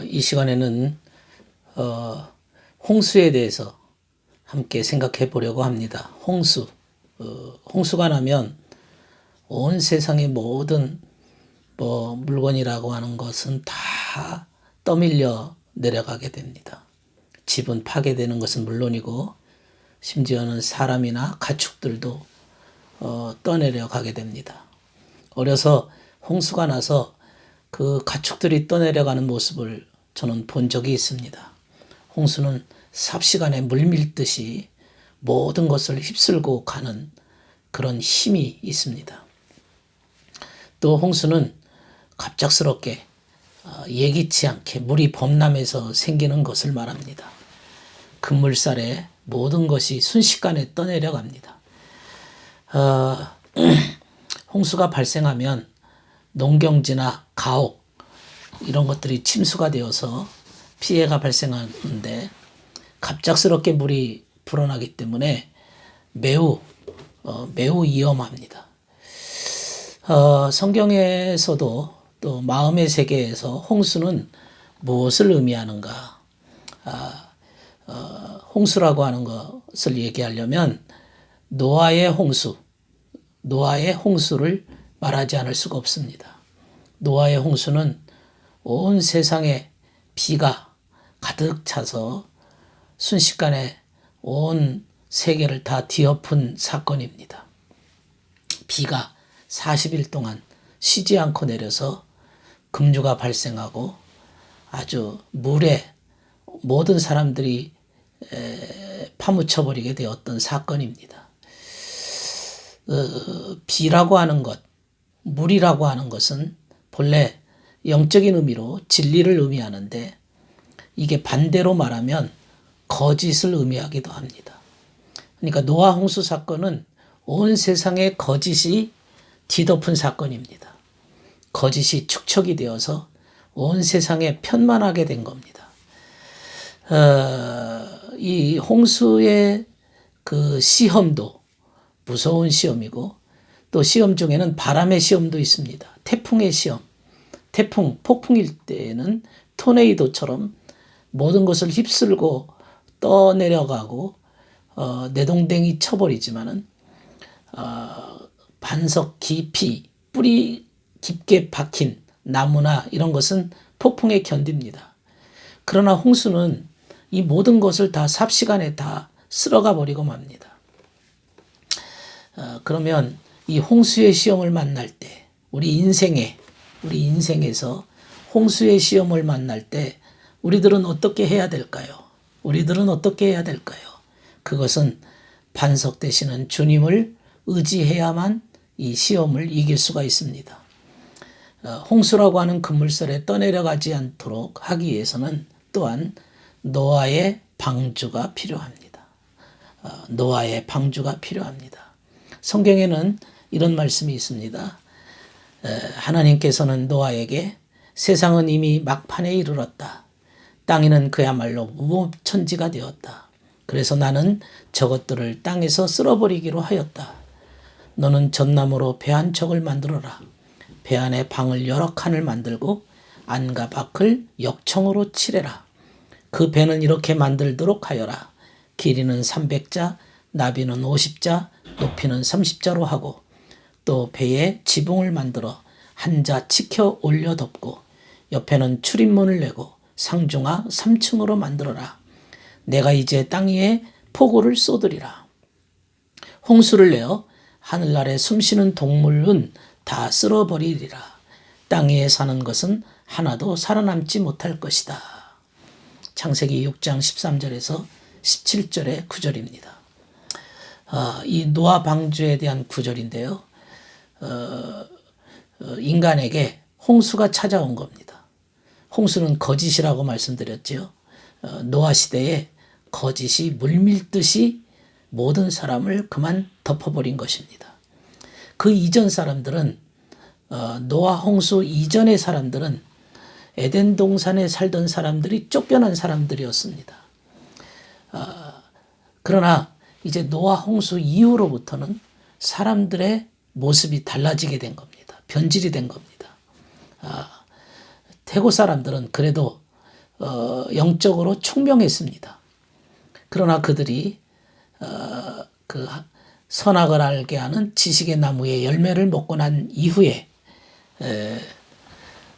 이 시간에는 홍수에 대해서 함께 생각해 보려고 합니다. 홍수. 홍수가 나면 온 세상의 모든 물건이라고 하는 것은 다 떠밀려 내려가게 됩니다. 집은 파괴되는 것은 물론이고 심지어는 사람이나 가축들도 떠내려가게 됩니다. 어려서 홍수가 나서 그 가축들이 떠내려가는 모습을 저는 본 적이 있습니다. 홍수는 삽시간에 물밀듯이 모든 것을 휩쓸고 가는 그런 힘이 있습니다. 또 홍수는 갑작스럽게 예기치 않게 물이 범람해서 생기는 것을 말합니다. 급물살에 모든 것이 순식간에 떠내려갑니다. 홍수가 발생하면 농경지나 가옥 이런 것들이 침수가 되어서 피해가 발생하는데 갑작스럽게 물이 불어나기 때문에 매우 위험합니다. 성경에서도 또 마음의 세계에서 홍수는 무엇을 의미하는가? 홍수라고 하는 것을 얘기하려면 노아의 홍수를 말하지 않을 수가 없습니다. 노아의 홍수는 온 세상에 비가 가득 차서 순식간에 온 세계를 다 뒤엎은 사건입니다. 비가 40일 동안 쉬지 않고 내려서 급류가 발생하고 아주 물에 모든 사람들이 파묻혀버리게 되었던 사건입니다. 비라고 하는 것, 물이라고 하는 것은 본래 영적인 의미로 진리를 의미하는데 이게 반대로 말하면 거짓을 의미하기도 합니다. 그러니까 노아 홍수 사건은 온 세상에 거짓이 뒤덮은 사건입니다. 거짓이 축적이 되어서 온 세상에 편만하게 된 겁니다. 이 홍수의 그 시험도 무서운 시험이고 또 시험 중에는 바람의 시험도 있습니다. 태풍의 시험. 폭풍일 때에는 토네이도처럼 모든 것을 휩쓸고 떠내려가고 내동댕이 쳐버리지만은 반석 깊이 뿌리 깊게 박힌 나무나 이런 것은 폭풍에 견딥니다. 그러나 홍수는 이 모든 것을 다 삽시간에 다 쓸어가 버리고 맙니다. 그러면 이 홍수의 시험을 만날 때 우리 인생에서 홍수의 시험을 만날 때 우리들은 어떻게 해야 될까요? 그것은 반석 되시는 주님을 의지해야만 이 시험을 이길 수가 있습니다. 홍수라고 하는 급물살에 떠내려가지 않도록 하기 위해서는 또한 노아의 방주가 필요합니다. 성경에는 이런 말씀이 있습니다. 하나님께서는 노아에게 세상은 이미 막판에 이르렀다. 땅에는 그야말로 무법천지가 되었다. 그래서 나는 저것들을 땅에서 쓸어버리기로 하였다. 너는 전나무로 배 한 척을 만들어라. 배 안에 방을 여러 칸을 만들고 안과 밖을 역청으로 칠해라. 그 배는 이렇게 만들도록 하여라. 길이는 300자, 나비는 50자, 높이는 30자로 하고 또 배에 지붕을 만들어 한 자 치켜 올려 덮고 옆에는 출입문을 내고 상중하 3층으로 만들어라. 내가 이제 땅 위에 폭우를 쏟으리라. 홍수를 내어 하늘 아래 숨쉬는 동물은 다 쓸어버리리라. 땅 위에 사는 것은 하나도 살아남지 못할 것이다. 창세기 6장 13절에서 17절의 구절입니다. 이 노아 방주에 대한 구절인데요. 인간에게 홍수가 찾아온 겁니다. 홍수는 거짓이라고 말씀드렸죠. 노아 시대에 거짓이 물밀듯이 모든 사람을 그만 덮어버린 것입니다. 그 이전 사람들은 노아 홍수 이전의 사람들은 에덴 동산에 살던 사람들이 쫓겨난 사람들이었습니다. 그러나 이제 노아 홍수 이후로부터는 사람들의 모습이 달라지게 된 겁니다. 변질이 된 겁니다. 대고 사람들은 그래도 영적으로 총명했습니다. 그러나 그들이 그 선악을 알게 하는 지식의 나무의 열매를 먹고 난 이후에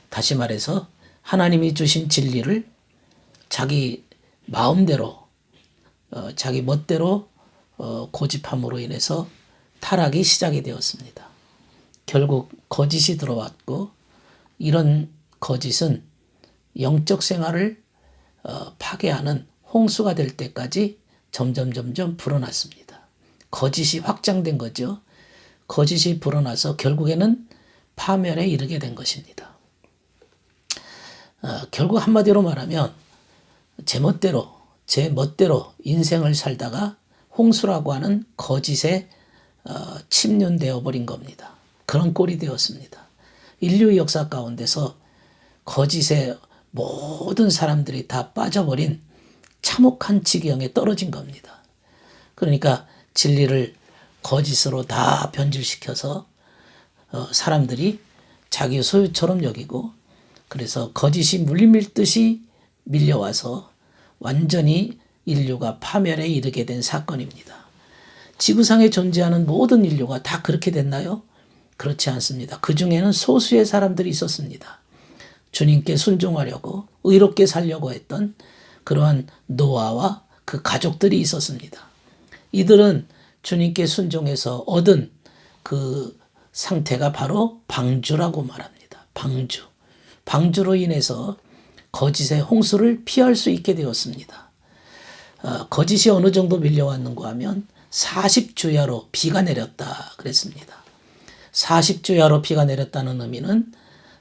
다시 말해서 하나님이 주신 진리를 자기 마음대로 자기 멋대로 고집함으로 인해서 타락이 시작이 되었습니다. 결국 거짓이 들어왔고 이런 거짓은 영적 생활을 파괴하는 홍수가 될 때까지 점점 불어났습니다. 거짓이 확장된 거죠. 거짓이 불어나서 결국에는 파멸에 이르게 된 것입니다. 결국 한마디로 말하면 제 멋대로 인생을 살다가 홍수라고 하는 거짓에 침륜되어 버린 겁니다. 그런 꼴이 되었습니다. 인류의 역사 가운데서 거짓에 모든 사람들이 다 빠져버린 참혹한 지경에 떨어진 겁니다. 그러니까 진리를 거짓으로 다 변질시켜서 사람들이 자기 소유처럼 여기고 그래서 거짓이 물밀듯이 밀려와서 완전히 인류가 파멸에 이르게 된 사건입니다. 지구상에 존재하는 모든 인류가 다 그렇게 됐나요? 그렇지 않습니다. 그 중에는 소수의 사람들이 있었습니다. 주님께 순종하려고 의롭게 살려고 했던 그러한 노아와 그 가족들이 있었습니다. 이들은 주님께 순종해서 얻은 그 상태가 바로 방주라고 말합니다. 방주로 인해서 거짓의 홍수를 피할 수 있게 되었습니다. 거짓이 어느 정도 밀려왔는가 하면 40주야로 비가 내렸다 그랬습니다. 40주야로 비가 내렸다는 의미는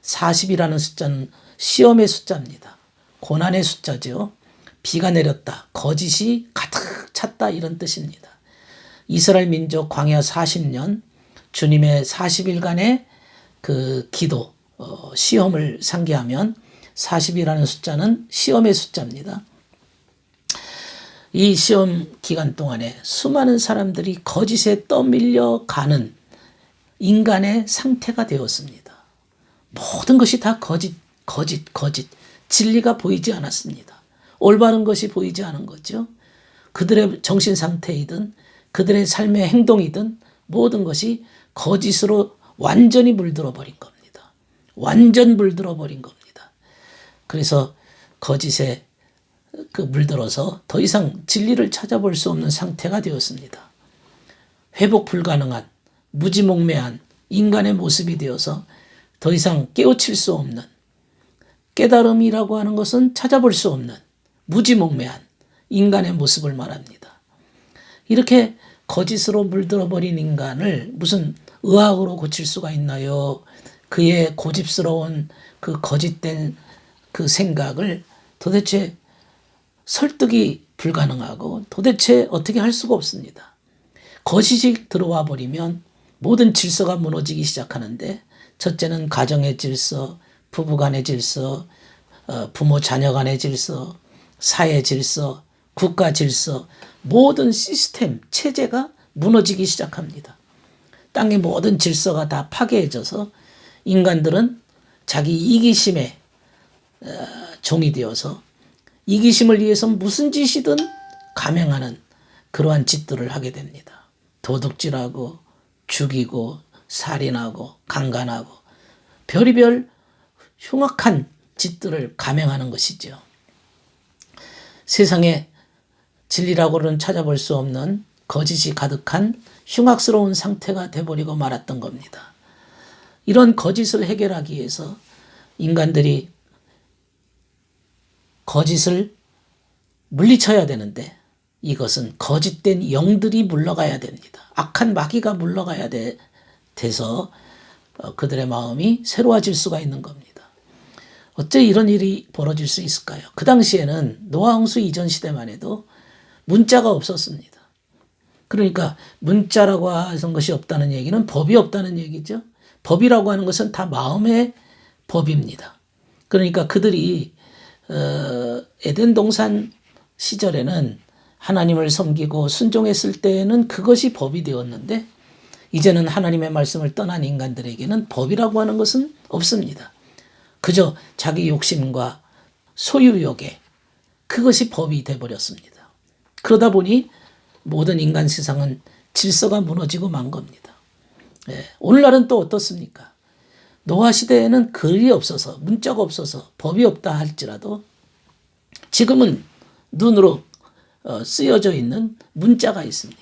40이라는 숫자는 시험의 숫자입니다. 고난의 숫자죠. 비가 내렸다. 거짓이 가득 찼다 이런 뜻입니다. 이스라엘 민족 광야 40년 주님의 40일간의 그 기도 시험을 상기하면 40이라는 숫자는 시험의 숫자입니다. 이 시험 기간 동안에 수많은 사람들이 거짓에 떠밀려가는 인간의 상태가 되었습니다. 모든 것이 다 거짓. 진리가 보이지 않았습니다. 올바른 것이 보이지 않은 거죠. 그들의 정신 상태이든 그들의 삶의 행동이든 모든 것이 거짓으로 완전히 물들어 버린 겁니다. 완전 물들어 버린 겁니다. 그래서 거짓에 물들어서 더 이상 진리를 찾아볼 수 없는 상태가 되었습니다. 회복 불가능한 무지몽매한 인간의 모습이 되어서 더 이상 깨우칠 수 없는 깨달음이라고 하는 것은 찾아볼 수 없는 무지몽매한 인간의 모습을 말합니다. 이렇게 거짓으로 물들어 버린 인간을 무슨 의학으로 고칠 수가 있나요? 그의 고집스러운 그 거짓된 그 생각을 도대체 설득이 불가능하고 도대체 어떻게 할 수가 없습니다. 거짓이 들어와 버리면 모든 질서가 무너지기 시작하는데 첫째는 가정의 질서, 부부 간의 질서, 부모 자녀 간의 질서, 사회 질서, 국가 질서, 모든 시스템, 체제가 무너지기 시작합니다. 땅의 모든 질서가 다 파괴해져서 인간들은 자기 이기심에 종이 되어서 이기심을 위해서 무슨 짓이든 감행하는 그러한 짓들을 하게 됩니다. 도둑질하고 죽이고 살인하고 강간하고 별의별 흉악한 짓들을 감행하는 것이죠. 세상에 진리라고는 찾아볼 수 없는 거짓이 가득한 흉악스러운 상태가 돼버리고 말았던 겁니다. 이런 거짓을 해결하기 위해서 인간들이 거짓을 물리쳐야 되는데 이것은 거짓된 영들이 물러가야 됩니다. 악한 마귀가 물러가야 돼서 그들의 마음이 새로워질 수가 있는 겁니다. 어째 이런 일이 벌어질 수 있을까요? 그 당시에는 노아 홍수 이전 시대만 해도 문자가 없었습니다. 그러니까 문자라고 하는 것이 없다는 얘기는 법이 없다는 얘기죠. 법이라고 하는 것은 다 마음의 법입니다. 그러니까 그들이 에덴 동산 시절에는 하나님을 섬기고 순종했을 때에는 그것이 법이 되었는데 이제는 하나님의 말씀을 떠난 인간들에게는 법이라고 하는 것은 없습니다. 그저 자기 욕심과 소유욕에 그것이 법이 돼버렸습니다. 그러다 보니 모든 인간 세상은 질서가 무너지고 만 겁니다. 오늘날은 또 어떻습니까? 노아 시대에는 글이 없어서 문자가 없어서 법이 없다 할지라도 지금은 눈으로 쓰여져 있는 문자가 있습니다.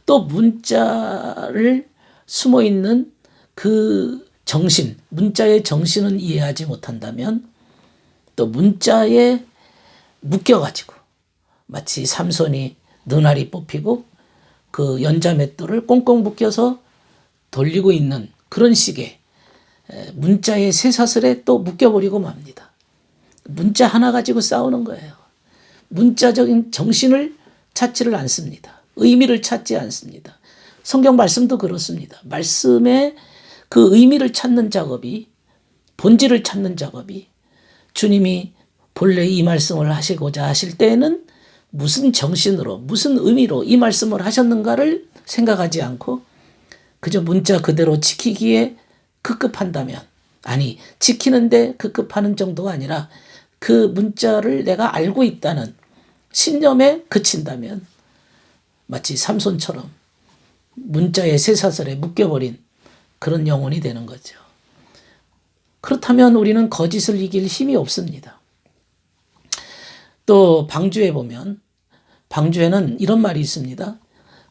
또 문자를 숨어 있는 그 정신, 문자의 정신은 이해하지 못한다면 또 문자에 묶여가지고 마치 삼손이 눈알이 뽑히고 그 연자맷돌을 꽁꽁 묶여서 돌리고 있는 그런 식의 문자의 쇠사슬에 또 묶여버리고 맙니다. 문자 하나 가지고 싸우는 거예요. 문자적인 정신을 찾지를 않습니다. 의미를 찾지 않습니다. 성경 말씀도 그렇습니다. 말씀의 그 의미를 찾는 작업이, 본질을 찾는 작업이 주님이 본래 이 말씀을 하시고자 하실 때에는 무슨 정신으로, 무슨 의미로 이 말씀을 하셨는가를 생각하지 않고 그저 문자 그대로 지키기에 급급한다면, 아니 지키는데 급급하는 정도가 아니라 그 문자를 내가 알고 있다는 신념에 그친다면 마치 삼손처럼 문자의 쇠사슬에 묶여버린 그런 영혼이 되는 거죠. 그렇다면 우리는 거짓을 이길 힘이 없습니다. 또 방주에 보면 방주에는 이런 말이 있습니다.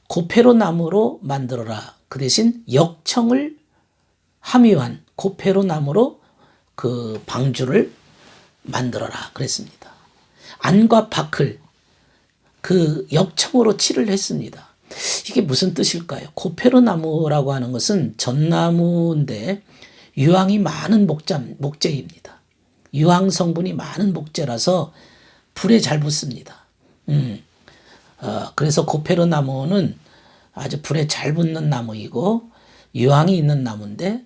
고페로 나무로 만들어라. 그 대신 역청을 함유한 고페로 나무로 그 방주를 만들어라 그랬습니다. 안과 밖을 그 역청으로 칠을 했습니다. 이게 무슨 뜻일까요? 고페로 나무라고 하는 것은 전나무인데 유황이 많은 목재입니다. 유황 성분이 많은 목재라서 불에 잘 붙습니다. 그래서 고페로 나무는 아주 불에 잘 붙는 나무이고 유황이 있는 나무인데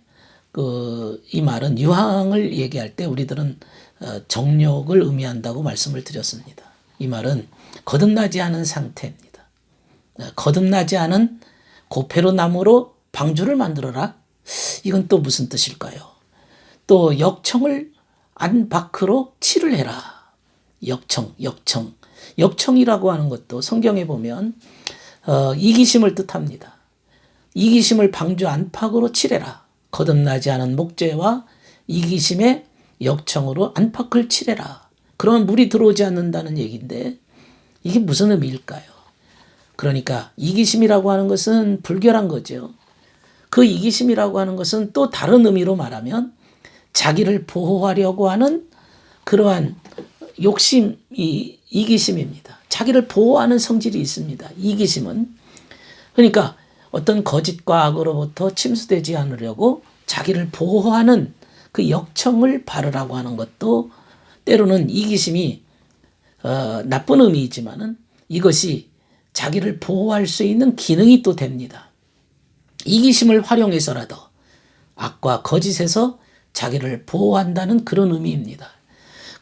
이 말은 유황을 얘기할 때 우리들은 정욕을 의미한다고 말씀을 드렸습니다. 이 말은 거듭나지 않은 상태입니다. 거듭나지 않은 고페로 나무로 방주를 만들어라. 이건 또 무슨 뜻일까요? 또 역청을 안 밖으로 칠을 해라. 역청이라고 하는 것도 성경에 보면 이기심을 뜻합니다. 이기심을 방주 안팎으로 칠해라. 거듭나지 않은 목재와 이기심의 역청으로 안팎을 칠해라. 그러면 물이 들어오지 않는다는 얘기인데 이게 무슨 의미일까요? 그러니까 이기심이라고 하는 것은 불결한 거죠. 그 이기심이라고 하는 것은 또 다른 의미로 말하면 자기를 보호하려고 하는 그러한 욕심이 이기심입니다. 자기를 보호하는 성질이 있습니다. 이기심은. 그러니까 어떤 거짓과 악으로부터 침수되지 않으려고 자기를 보호하는 그 역청을 바르라고 하는 것도 때로는 이기심이 나쁜 의미이지만은 이것이 자기를 보호할 수 있는 기능이 또 됩니다. 이기심을 활용해서라도 악과 거짓에서 자기를 보호한다는 그런 의미입니다.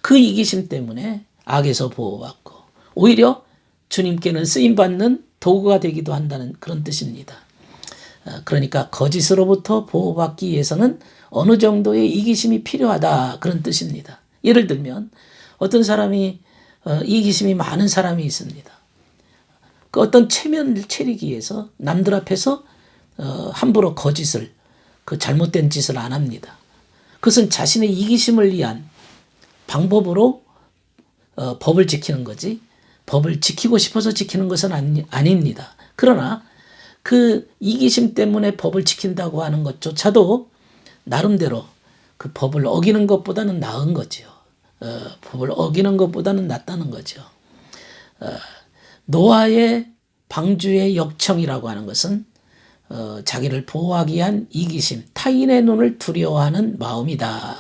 그 이기심 때문에 악에서 보호받고 오히려 주님께는 쓰임받는 도구가 되기도 한다는 그런 뜻입니다. 그러니까 거짓으로부터 보호받기 위해서는 어느 정도의 이기심이 필요하다 그런 뜻입니다. 예를 들면 어떤 사람이 이기심이 많은 사람이 있습니다. 그 어떤 체면을 차리기 위해서 남들 앞에서 함부로 거짓을 그 잘못된 짓을 안 합니다. 그것은 자신의 이기심을 위한 방법으로 법을 지키는 거지 법을 지키고 싶어서 지키는 것은 아닙니다. 그러나 그 이기심 때문에 법을 지킨다고 하는 것조차도 나름대로 그 법을 어기는 것보다는 나은 거죠. 법을 어기는 것보다는 낫다는 거죠. 노아의 방주의 역청이라고 하는 것은 자기를 보호하기 위한 이기심, 타인의 눈을 두려워하는 마음이다.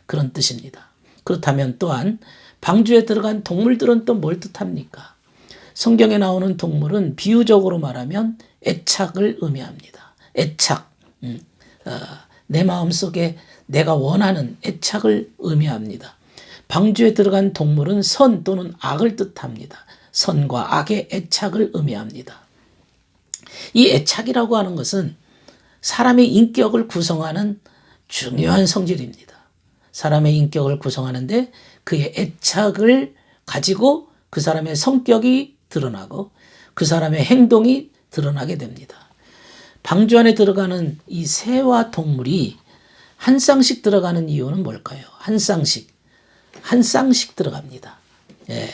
그런 뜻입니다. 그렇다면 또한 방주에 들어간 동물들은 또 뭘 뜻합니까? 성경에 나오는 동물은 비유적으로 말하면 애착을 의미합니다. 애착, 내 마음속에 내가 원하는 애착을 의미합니다. 방주에 들어간 동물은 선 또는 악을 뜻합니다. 선과 악의 애착을 의미합니다. 이 애착이라고 하는 것은 사람의 인격을 구성하는 중요한 성질입니다. 사람의 인격을 구성하는데 그의 애착을 가지고 그 사람의 성격이 드러나고 그 사람의 행동이 드러나게 됩니다. 방주 안에 들어가는 이 새와 동물이 한 쌍씩 들어가는 이유는 뭘까요? 한 쌍씩 들어갑니다. 예,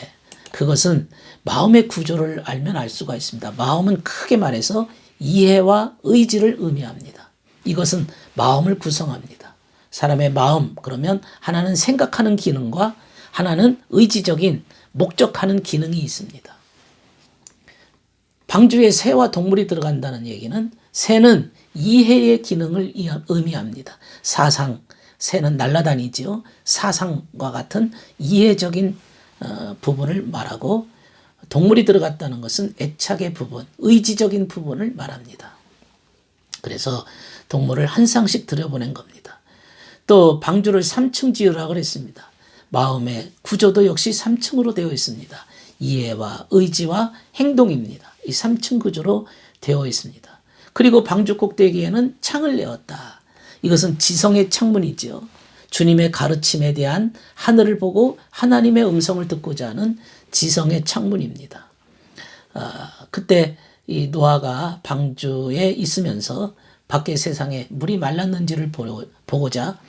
그것은 마음의 구조를 알면 알 수가 있습니다. 마음은 크게 말해서 이해와 의지를 의미합니다. 이것은 마음을 구성합니다. 사람의 마음, 그러면 하나는 생각하는 기능과 하나는 의지적인 목적하는 기능이 있습니다. 방주에 새와 동물이 들어간다는 얘기는 새는 이해의 기능을 의미합니다. 사상, 새는 날아다니지요. 사상과 같은 이해적인 부분을 말하고 동물이 들어갔다는 것은 애착의 부분, 의지적인 부분을 말합니다. 그래서 동물을 한 쌍씩 들여보낸 겁니다. 또 방주를 3층 지으라고 그랬습니다. 마음의 구조도 역시 3층으로 되어 있습니다. 이해와 의지와 행동입니다. 이 3층 구조로 되어 있습니다. 그리고 방주 꼭대기에는 창을 내었다. 이것은 지성의 창문이죠. 주님의 가르침에 대한 하늘을 보고 하나님의 음성을 듣고자 하는 지성의 창문입니다. 그때 이 노아가 방주에 있으면서 밖의 세상에 물이 말랐는지를 보고자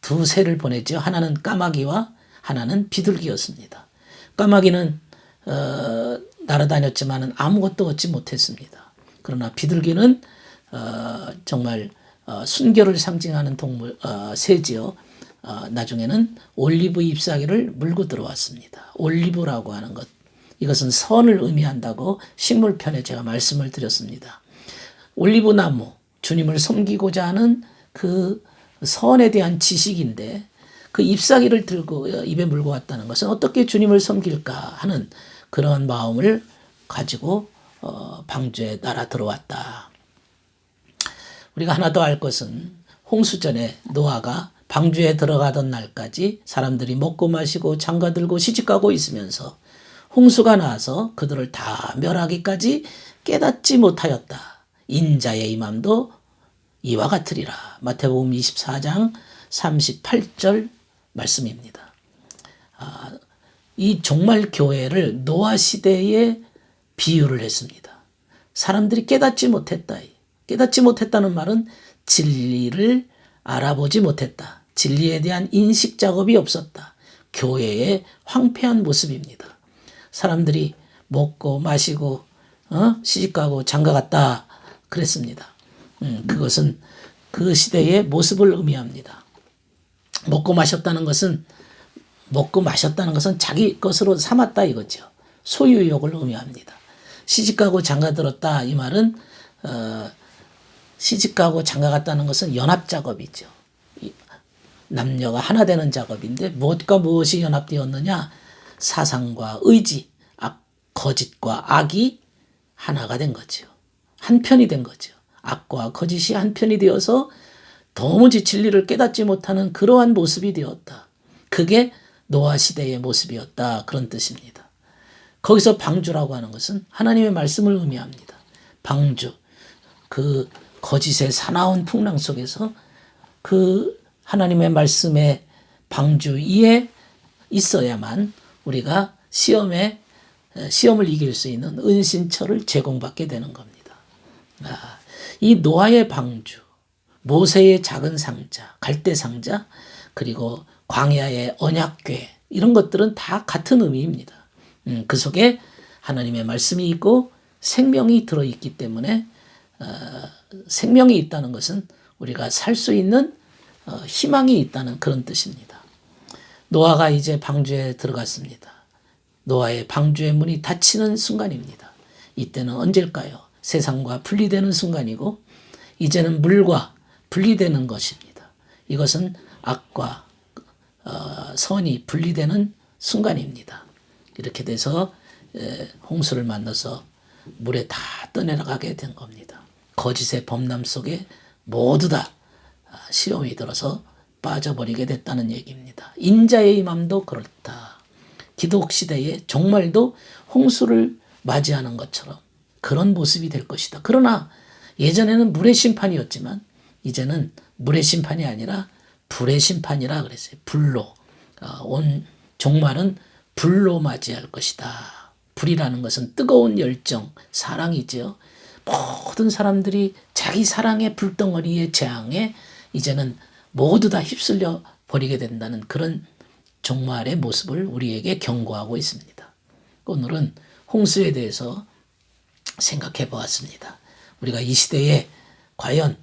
두 새를 보냈죠. 하나는 까마귀와 하나는 비둘기였습니다. 까마귀는 날아다녔지만 아무것도 얻지 못했습니다. 그러나 비둘기는 정말 순결을 상징하는 동물 새지요. 나중에는 올리브 잎사귀를 물고 들어왔습니다. 올리브라고 하는 것, 이것은 선을 의미한다고 식물편에 제가 말씀을 드렸습니다. 올리브 나무, 주님을 섬기고자 하는 그 선에 대한 지식인데 그 잎사귀를 들고 입에 물고 왔다는 것은 어떻게 주님을 섬길까 하는 그런 마음을 가지고 방주에 날아 들어왔다. 우리가 하나 더 알 것은 홍수전에 노아가 방주에 들어가던 날까지 사람들이 먹고 마시고 장가들고 시집가고 있으면서 홍수가 나서 그들을 다 멸하기까지 깨닫지 못하였다. 인자의 임함도 이와 같으리라. 마태복음 24장 38절 말씀입니다. 이 종말 교회를 노아 시대에 비유를 했습니다. 사람들이 깨닫지 못했다. 깨닫지 못했다는 말은 진리를 알아보지 못했다. 진리에 대한 인식 작업이 없었다. 교회의 황폐한 모습입니다. 사람들이 먹고 마시고 시집가고 장가갔다 그랬습니다. 그것은 그 시대의 모습을 의미합니다. 먹고 마셨다는 것은 자기 것으로 삼았다 이거죠. 소유욕을 의미합니다. 시집가고 장가들었다 이 말은 시집가고 장가갔다는 것은 연합작업이죠. 남녀가 하나 되는 작업인데 무엇과 무엇이 연합되었느냐? 사상과 의지, 거짓과 악이 하나가 된 거죠. 한편이 된 거죠. 악과 거짓이 한편이 되어서 도무지 진리를 깨닫지 못하는 그러한 모습이 되었다. 그게 노아 시대의 모습이었다. 그런 뜻입니다. 거기서 방주라고 하는 것은 하나님의 말씀을 의미합니다. 방주, 그 거짓의 사나운 풍랑 속에서 그 하나님의 말씀의 방주 위에 있어야만 우리가 시험을 이길 수 있는 은신처를 제공받게 되는 겁니다. 이 노아의 방주, 모세의 작은 상자, 갈대 상자, 그리고 광야의 언약궤 이런 것들은 다 같은 의미입니다. 그 속에 하나님의 말씀이 있고 생명이 들어있기 때문에 생명이 있다는 것은 우리가 살 수 있는 희망이 있다는 그런 뜻입니다. 노아가 이제 방주에 들어갔습니다. 노아의 방주의 문이 닫히는 순간입니다. 이때는 언제일까요? 세상과 분리되는 순간이고 이제는 물과 분리되는 것입니다. 이것은 악과 선이 분리되는 순간입니다. 이렇게 돼서 홍수를 만나서 물에 다 떠내려가게 된 겁니다. 거짓의 범람 속에 모두 다 시험이 들어서 빠져버리게 됐다는 얘기입니다. 인자의 임함도 그렇다. 기독시대의 종말도 홍수를 맞이하는 것처럼 그런 모습이 될 것이다. 그러나 예전에는 물의 심판이었지만 이제는 물의 심판이 아니라 불의 심판이라 그랬어요. 불로. 온 종말은 불로 맞이할 것이다. 불이라는 것은 뜨거운 열정, 사랑이죠. 모든 사람들이 자기 사랑의 불덩어리의 재앙에 이제는 모두 다 휩쓸려 버리게 된다는 그런 종말의 모습을 우리에게 경고하고 있습니다. 오늘은 홍수에 대해서 생각해 보았습니다. 우리가 이 시대에 과연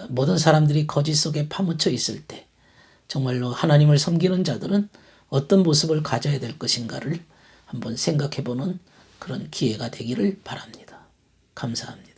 모든 사람들이 거짓 속에 파묻혀 있을 때 정말로 하나님을 섬기는 자들은 어떤 모습을 가져야 될 것인가를 한번 생각해 보는 그런 기회가 되기를 바랍니다. 감사합니다.